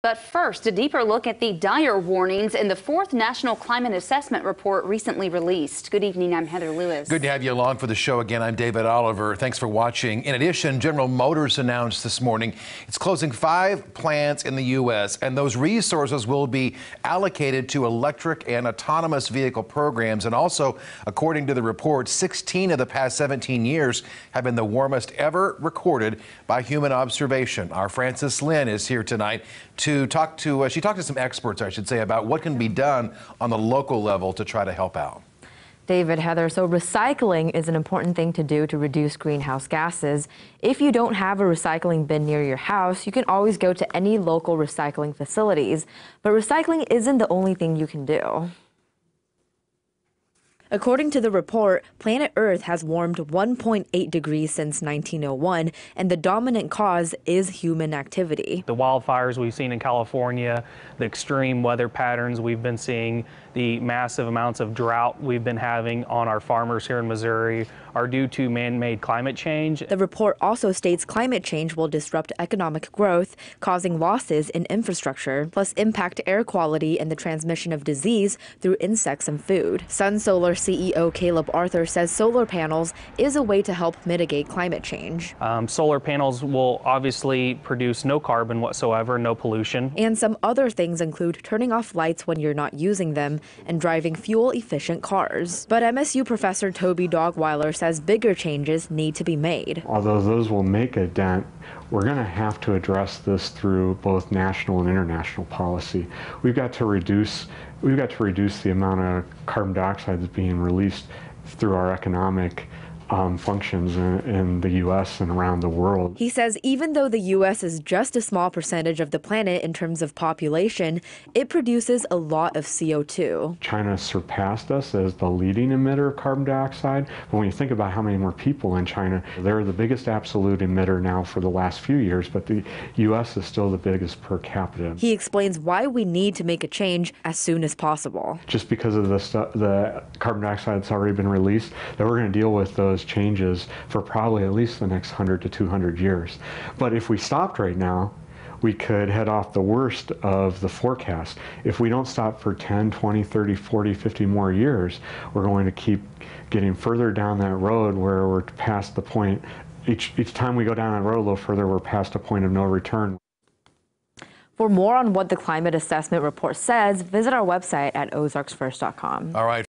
But first, a deeper look at the dire warnings in the fourth National Climate Assessment Report recently released. Good evening, I'm Heather Lewis. Good to have you along for the show again. I'm David Oliver. Thanks for watching. In addition, General Motors announced this morning it's closing 5 plants in the U.S., and those resources will be allocated to electric and autonomous vehicle programs. And also, according to the report, 16 of the past 17 years have been the warmest ever recorded by human observation. Our Frances Lynn is here tonight to talk to, she talked to some experts, I should say, about what can be done on the local level to try to help out. David, Heather, so recycling is an important thing to do to reduce greenhouse gases. If you don't have a recycling bin near your house, you can always go to any local recycling facilities. But recycling isn't the only thing you can do. According to the report, planet Earth has warmed 1.8 degrees since 1901, and the dominant cause is human activity. The wildfires we've seen in California, the extreme weather patterns we've been seeing, the massive amounts of drought we've been having on our farmers here in Missouri are due to man-made climate change. The report also states climate change will disrupt economic growth, causing losses in infrastructure, plus impact air quality and the transmission of disease through insects and food. Sun Solar CEO Caleb Arthur says solar panels is a way to help mitigate climate change. Solar panels will obviously produce no carbon whatsoever, no pollution. And some other things include turning off lights when you're not using them and driving fuel-efficient cars. But MSU professor Toby Dogweiler says bigger changes need to be made. Although those will make a dent, we're going to have to address this through both national and international policy. We've got to reduce the amount of carbon dioxide that's being released through our economic functions in the U.S. and around the world. He says even though the U.S. is just a small percentage of the planet in terms of population, it produces a lot of CO2. China surpassed us as the leading emitter of carbon dioxide. But when you think about how many more people in China, they're the biggest absolute emitter now for the last few years, but the U.S. is still the biggest per capita. He explains why we need to make a change as soon as possible. Just because of the carbon dioxide that's already been released, that we're going to deal with those changes for probably at least the next 100 to 200 years. But if we stopped right now, we could head off the worst of the forecast. If we don't stop for 10, 20, 30, 40, 50 more years, we're going to keep getting further down that road where we're past the point. Each time we go down that road a little further, we're past a point of no return. For more on what the climate assessment report says, visit our website at ozarksfirst.com. All right.